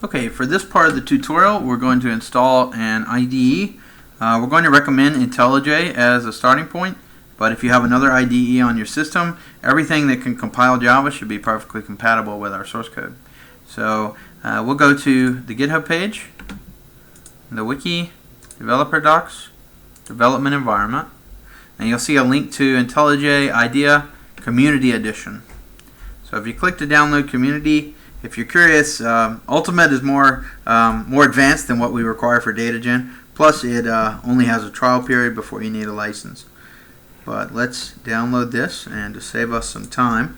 Okay, for this part of the tutorial, we're going to install an IDE. We're going to recommend IntelliJ as a starting point, but if you have another IDE on your system, everything that can compile Java should be perfectly compatible with our source code. So we'll go to the GitHub page, the wiki, developer docs, development environment, and you'll see a link to IntelliJ IDEA Community Edition. So if you click to download Community, if you're curious, Ultimate is more advanced than what we require for DataGen. Plus, it only has a trial period before you need a license. But let's download this, and to save us some time,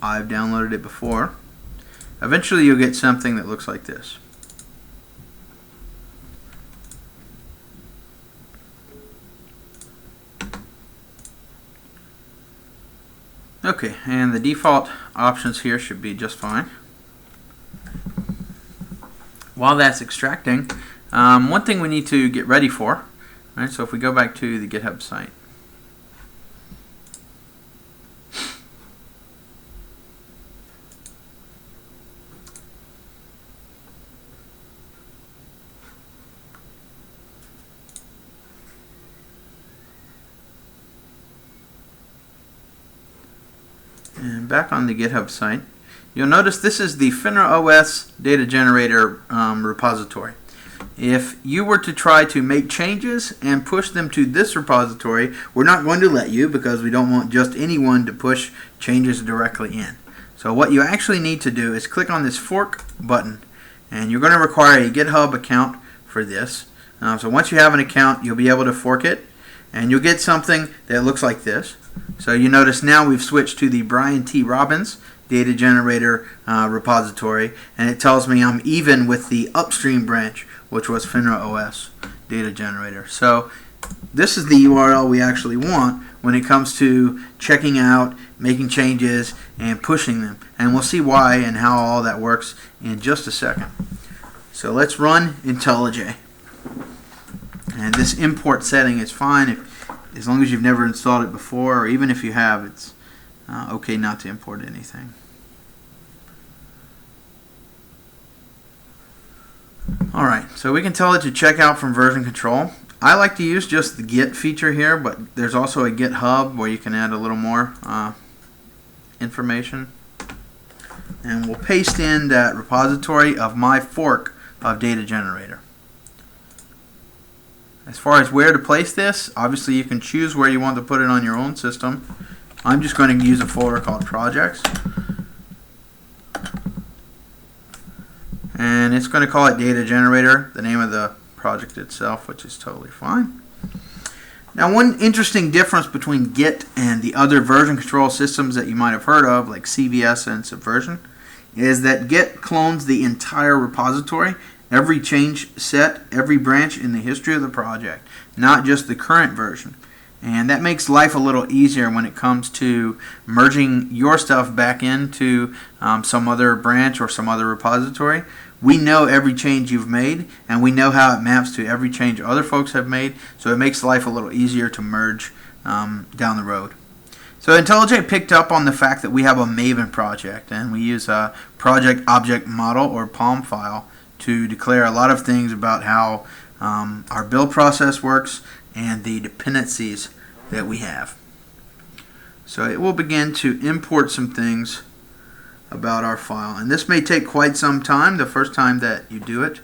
I've downloaded it before. Eventually, you'll get something that looks like this. Okay, and the default options here should be just fine. While that's extracting, one thing we need to get ready for, right? So if we go back to the GitHub site, and back on the GitHub site, you'll notice this is the FINRA-OS DataGenerator repository. If you were to try to make changes and push them to this repository, we're not going to let you because we don't want just anyone to push changes directly in. So what you actually need to do is click on this fork button, and you're going to require a GitHub account for this. So once you have an account, you'll be able to fork it, and you'll get something that looks like this. So you notice now we've switched to the Brian T. Robbins DataGenerator repository, and it tells me I'm even with the upstream branch, which was FINRA-OS DataGenerator. So this is the URL we actually want when it comes to checking out, making changes, and pushing them. And we'll see why and how all that works in just a second. So let's run IntelliJ. And this import setting is fine as long as you've never installed it before, or even if you have, it's okay not to import anything. Alright, so we can tell it to check out from version control. I like to use just the Git feature here, but there's also a GitHub where you can add a little more information. And we'll paste in that repository of my fork of DataGenerator. As far as where to place this, obviously you can choose where you want to put it on your own system. I'm just going to use a folder called Projects. And it's going to call it DataGenerator, the name of the project itself, which is totally fine. Now, one interesting difference between Git and the other version control systems that you might have heard of, like CVS and Subversion, is that Git clones the entire repository, every change set, every branch in the history of the project, not just the current version. And that makes life a little easier when it comes to merging your stuff back into some other branch or some other repository. We know every change you've made, and we know how it maps to every change other folks have made, so it makes life a little easier to merge down the road. So IntelliJ picked up on the fact that we have a Maven project, and we use a project object model or POM file to declare a lot of things about how our build process works and the dependencies that we have. So it will begin to import some things about our file, and this may take quite some time the first time that you do it.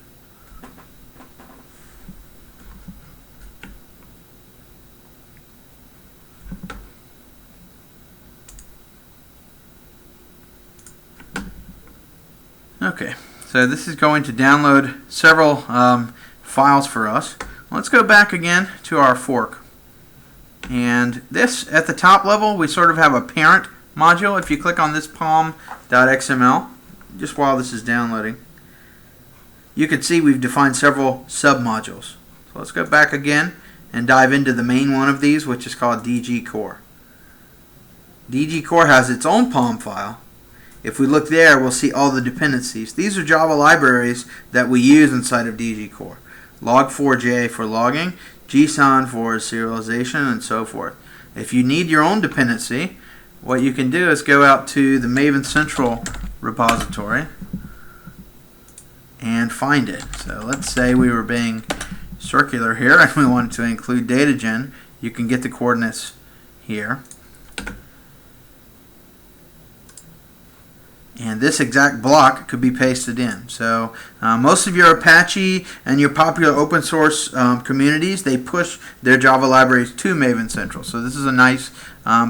Okay, so this is going to download several files for us. Let's go back again to our fork. And this, at the top level, we sort of have a parent module. If you click on this pom.xml, just while this is downloading, you can see we've defined several submodules. So let's go back again and dive into the main one of these, which is called DGCore. DGCore has its own POM file. If we look there, we'll see all the dependencies. These are Java libraries that we use inside of DGCore. Log4j for logging, JSON for serialization, and so forth. If you need your own dependency, what you can do is go out to the Maven Central repository, and find it. So let's say we were being circular here and we wanted to include DataGen. You can get the coordinates here. And this exact block could be pasted in. So most of your Apache and your popular open source communities, they push their Java libraries to Maven Central. So this is a nice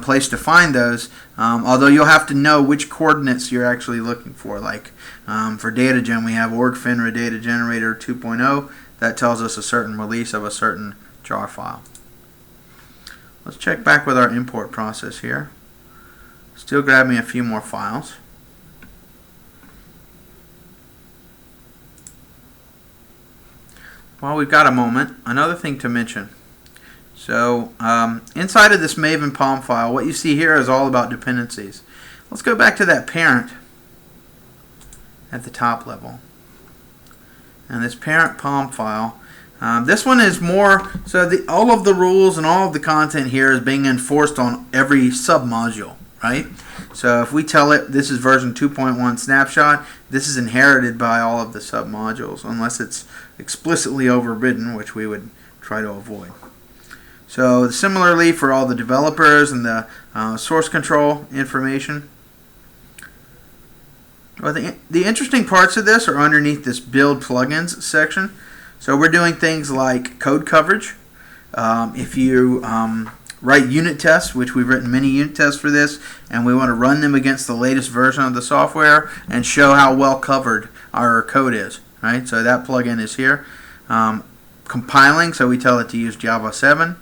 place to find those, although you'll have to know which coordinates you're actually looking for. Like for DataGen, we have org finra DataGenerator 2.0. That tells us a certain release of a certain jar file. Let's check back with our import process here. Still grabbing a few more files. While we've got a moment, another thing to mention. So inside of this Maven POM file, what you see here is all about dependencies. Let's go back to that parent at the top level. And this parent POM file, this one is more, so all of the rules and all of the content here is being enforced on every submodule, right? So if we tell it this is version 2.1 snapshot, this is inherited by all of the submodules unless it's explicitly overridden, which we would try to avoid. So similarly for all the developers and the source control information. Well, the interesting parts of this are underneath this build plugins section. So we're doing things like code coverage. If you write unit tests, which we've written many unit tests for this, and we want to run them against the latest version of the software and show how well covered our code is, right? So that plugin is here. Compiling, so we tell it to use Java 7.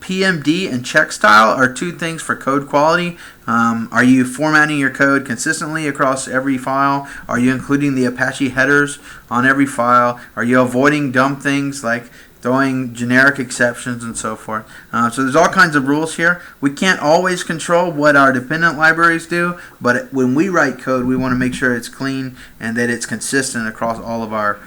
PMD and check style are two things for code quality. Are you formatting your code consistently across every file? Are you including the Apache headers on every file? Are you avoiding dumb things like throwing generic exceptions and so forth? So there's all kinds of rules here. We can't always control what our dependent libraries do, but when we write code, we want to make sure it's clean and that it's consistent across all of our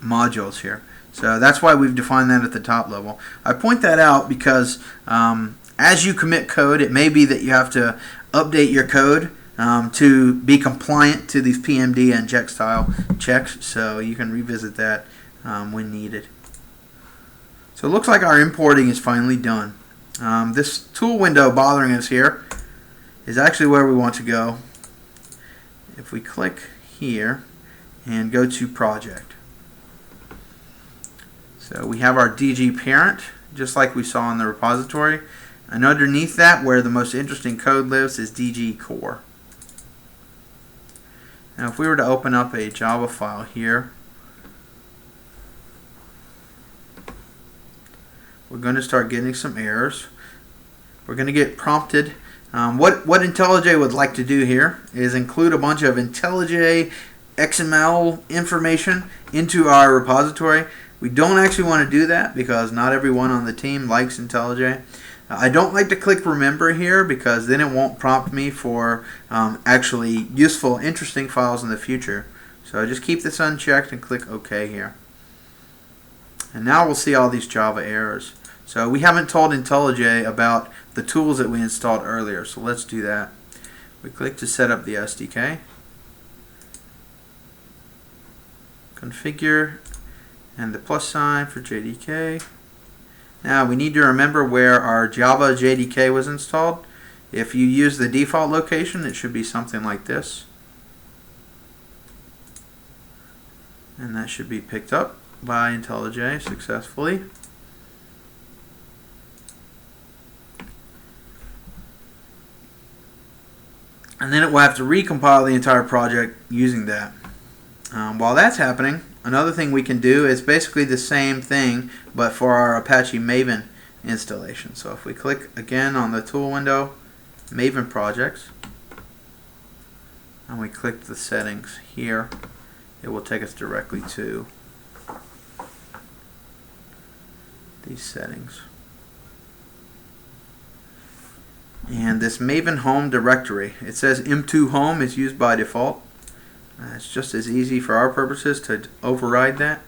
modules here. So that's why we've defined that at the top level. I point that out because as you commit code, it may be that you have to update your code to be compliant to these PMD and check style checks, so you can revisit that when needed. So it looks like our importing is finally done. This tool window bothering us here is actually where we want to go. If we click here and go to project. So we have our DG parent, just like we saw in the repository. And underneath that, where the most interesting code lives, is DG core. Now if we were to open up a Java file here, we're going to start getting some errors. We're going to get prompted. What IntelliJ would like to do here is include a bunch of IntelliJ XML information into our repository. We don't actually want to do that because not everyone on the team likes IntelliJ. I don't like to click remember here because then it won't prompt me for actually useful, interesting files in the future. So just keep this unchecked and click OK here. And now we'll see all these Java errors. So we haven't told IntelliJ about the tools that we installed earlier, so let's do that. We click to set up the SDK. Configure and the plus sign for JDK. Now we need to remember where our Java JDK was installed. If you use the default location, it should be something like this. And that should be picked up by IntelliJ successfully. And then it will have to recompile the entire project using that. While that's happening, another thing we can do is basically the same thing, but for our Apache Maven installation. So if we click again on the tool window, Maven projects, and we click the settings here, it will take us directly to these settings. And this Maven home directory, it says M2 home is used by default. It's just as easy for our purposes to override that.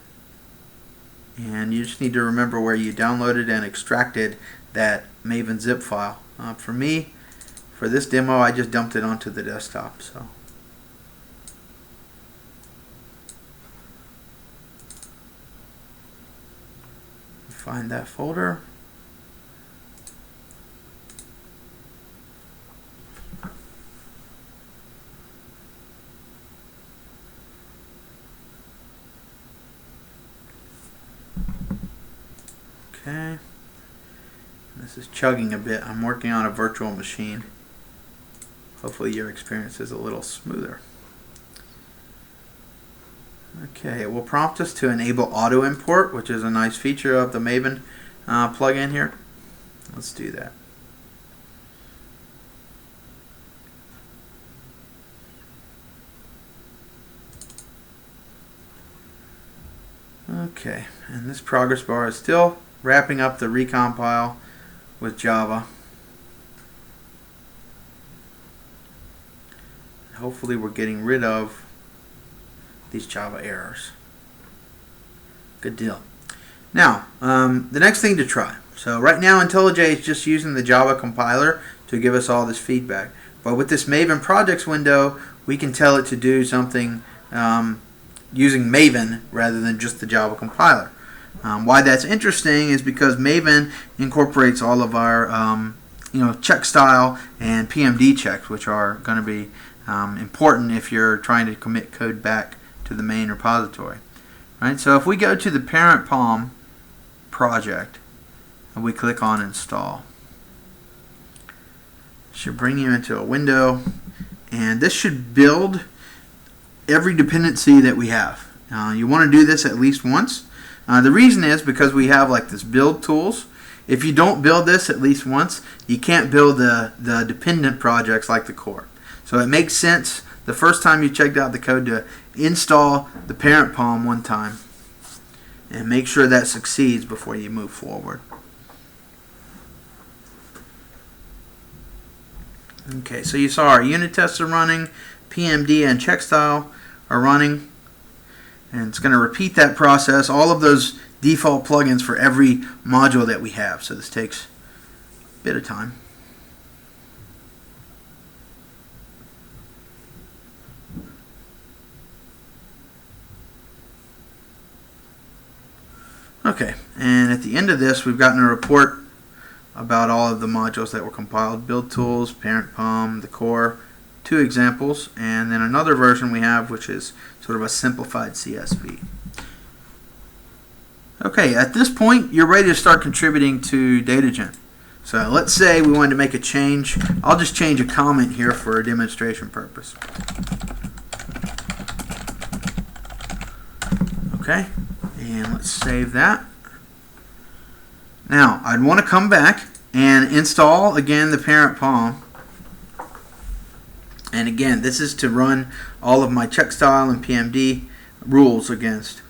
And you just need to remember where you downloaded and extracted that Maven zip file. For me, for this demo, I just dumped it onto the desktop. So find that folder. Okay. This is chugging a bit. I'm working on a virtual machine. Hopefully your experience is a little smoother. Okay, it will prompt us to enable auto import, which is a nice feature of the Maven plugin here. Let's do that. Okay, and this progress bar is still wrapping up the recompile with Java. Hopefully we're getting rid of these Java errors. Good deal. Now, the next thing to try. So right now IntelliJ is just using the Java compiler to give us all this feedback. But with this Maven projects window, we can tell it to do something using Maven rather than just the Java compiler. Why that's interesting is because Maven incorporates all of our check style and PMD checks, which are going to be important if you're trying to commit code back to the main repository. Right? So if we go to the parent POM project and we click on install, it should bring you into a window, and this should build every dependency that we have. You want to do this at least once. The reason is because we have like this build tools. If you don't build this at least once, you can't build the dependent projects like the core. So it makes sense the first time you checked out the code to install the parent POM one time and make sure that succeeds before you move forward. Okay, so you saw our unit tests are running, PMD and check style are running, and it's going to repeat that process, all of those default plugins for every module that we have. So this takes a bit of time. Okay, and at the end of this, we've gotten a report about all of the modules that were compiled: build tools, parent POM, the core, 2 examples, and then another version we have which is sort of a simplified CSV. Okay, at this point you're ready to start contributing to DataGen. So let's say we wanted to make a change. I'll just change a comment here for a demonstration purpose. Okay, and let's save that. Now I'd want to come back and install again the parent POM. And again, this is to run all of my check style and PMD rules against.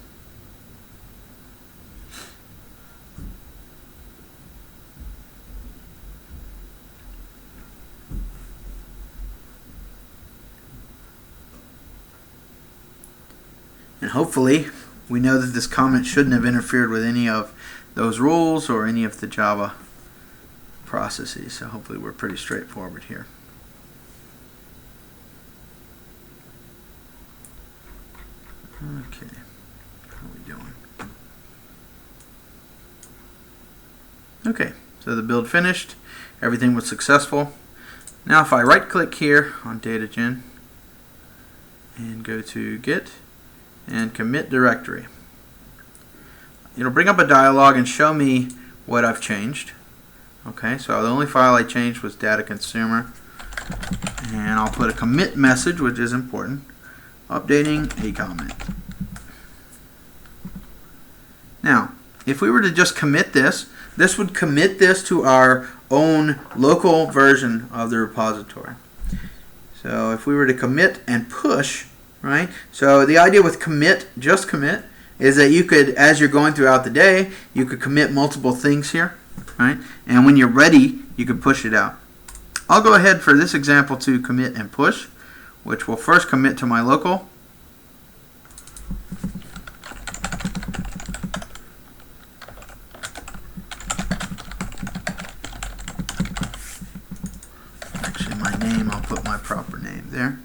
And hopefully we know that this comment shouldn't have interfered with any of those rules or any of the Java processes. So hopefully we're pretty straightforward here. Okay, how are we doing? Okay, so the build finished. Everything was successful. Now if I right click here on DataGen and go to Git and commit directory, it'll bring up a dialog and show me what I've changed. Okay, so the only file I changed was data consumer, and I'll put a commit message, which is important, updating a comment. Now if we were to just commit this, this would commit this to our own local version of the repository. So if we were to commit and push, right? So the idea with commit, just commit, is that you could, as you're going throughout the day, you could commit multiple things here, right? And when you're ready, you could push it out. I'll go ahead for this example to commit and push, which will first commit to my local. Actually, my name, I'll put my proper name there.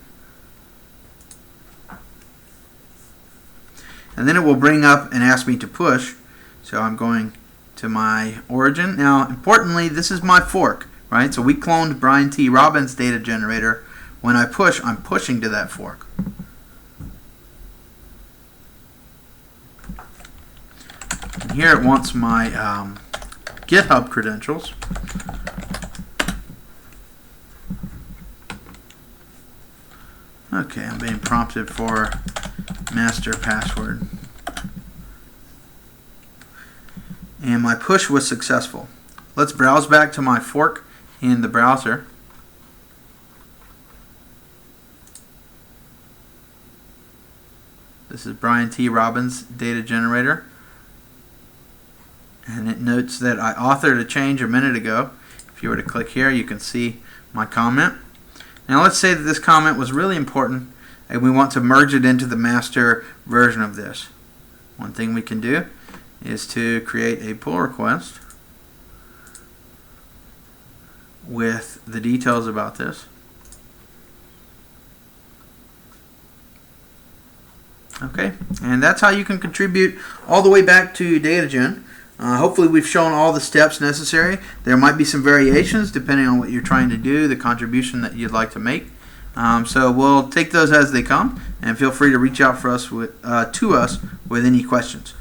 And then it will bring up and ask me to push. So I'm going to my origin. Now, importantly, this is my fork, right? So we cloned Brian T. Robbins' data generator. When I push, I'm pushing to that fork. And here it wants my GitHub credentials. Okay, I'm being prompted for master password. And my push was successful. Let's browse back to my fork in the browser. This is Brian T. Robbins' data generator. And it notes that I authored a change a minute ago. If you were to click here, you can see my comment. Now let's say that this comment was really important and we want to merge it into the master version of this. One thing we can do is to create a pull request with the details about this. Okay, and that's how you can contribute all the way back to DataGen. Hopefully we've shown all the steps necessary. There might be some variations depending on what you're trying to do, the contribution that you'd like to make. So we'll take those as they come, and feel free to reach out to us with any questions.